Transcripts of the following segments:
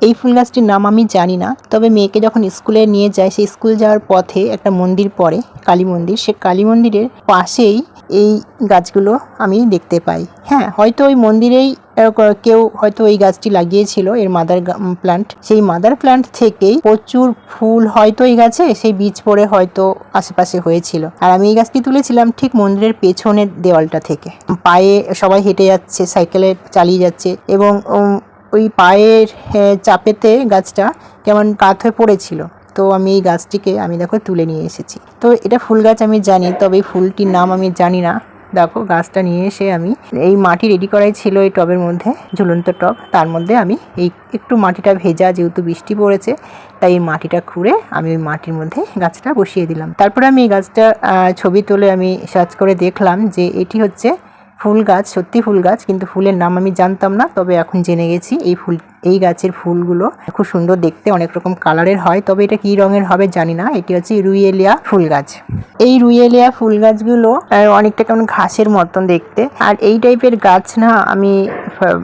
এই ফুল গাছটির নাম আমি জানি না, তবে মেয়েকে যখন স্কুলে নিয়ে যায়, সেই স্কুল যাওয়ার পথে একটা মন্দির পড়ে, কালী মন্দির। সে কালী মন্দিরের পাশেই এই গাছগুলো আমি দেখতে পাই। হ্যাঁ, হয়তো ওই মন্দিরেই কেউ হয়তো এই গাছটি লাগিয়েছিল, এর মাদার প্লান্ট। সেই মাদার প্লান্ট থেকেই প্রচুর ফুল হয়তো এই গাছে সেই বীজ পড়ে হয়তো আশেপাশে হয়েছিল। আর আমি এই গাছটি তুলেছিলাম ঠিক মন্দিরের পেছনের দেওয়ালটা থেকে। পায়ে সবাই হেঁটে যাচ্ছে, সাইকেলে চালিয়ে যাচ্ছে, এবং ওই পায়ের চাপেতে গাছটা কেমন কাত হয়ে পড়েছিল। তো আমি এই গাছটিকে দেখো তুলে নিয়ে এসেছি। তো এটা ফুল গাছ আমি জানি, তবে এই ফুলটির নাম আমি জানি না। দেখো গাছটা নিয়ে এসে আমি এই মাটি রেডি করাই ছিল, এই টবের মধ্যে, ঝুলন্ত টব, তার মধ্যে আমি এই একটু মাটিটা ভেজা, যেহেতু বৃষ্টি পড়েছে, তাই এই মাটিটা খুঁড়ে আমি ওই মাটির মধ্যে গাছটা বসিয়ে দিলাম। তারপরে আমি এই গাছটা ছবি তুলে আমি সার্চ করে দেখলাম যে এটি হচ্ছে ফুল গাছ, সত্যি ফুল গাছ, কিন্তু ফুলের নাম আমি জানতাম না, তবে এখন জেনে গেছি। এই গাছের ফুলগুলো খুব সুন্দর দেখতে, অনেক রকম কালারের হয়, তবে এটা কি রঙের হবে জানি না। এটি হচ্ছে রুইয়েলিয়া ফুল গাছ। এই রুইয়েলিয়া ফুল গাছগুলো অনেকটা কেমন ঘাসের মতন দেখতে, আর এই টাইপের গাছ না আমি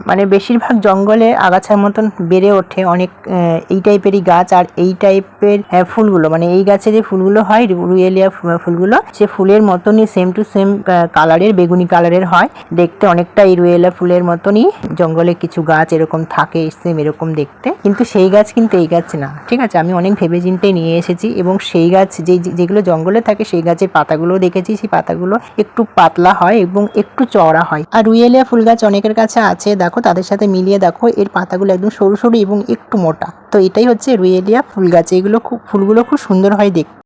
মানে বেশিরভাগ জঙ্গলে আগাছার মতন বেড়ে ওঠে অনেক এই টাইপেরই গাছ। আর এই টাইপের ফুলগুলো, মানে এই গাছে যে ফুলগুলো হয়, রুইয়েলিয়া ফুলগুলো, সে ফুলের মতনই সেম টু সেম কালারের, বেগুনি কালারের হয় দেখতে, অনেকটা এই রুইয়েলিয়া ফুলের মতনই। জঙ্গলে কিছু গাছ এরকম থাকে সেম এরকম দেখতে, কিন্তু সেই গাছ কিন্তু এই গাছ না। ঠিক আছে, আমি অনেক ভেবে চিন্তে নিয়ে এসেছি, এবং সেই গাছ যেগুলো জঙ্গলে থাকে সেই গাছের পাতাগুলো দেখেছি, সেই পাতাগুলো একটু পাতলা হয় এবং একটু চওড়া হয়। আর রুইয়েলিয়া ফুল গাছ অনেকের কাছে আছে, দেখো তাদের সাথে মিলিয়ে দেখো, এর পাতাগুলো একদম সরু সরু এবং একটু মোটা। তো এটাই হচ্ছে রুইয়েলিয়া ফুল গাছ। এগুলো ফুলগুলো খুব সুন্দর হয় দেখতে।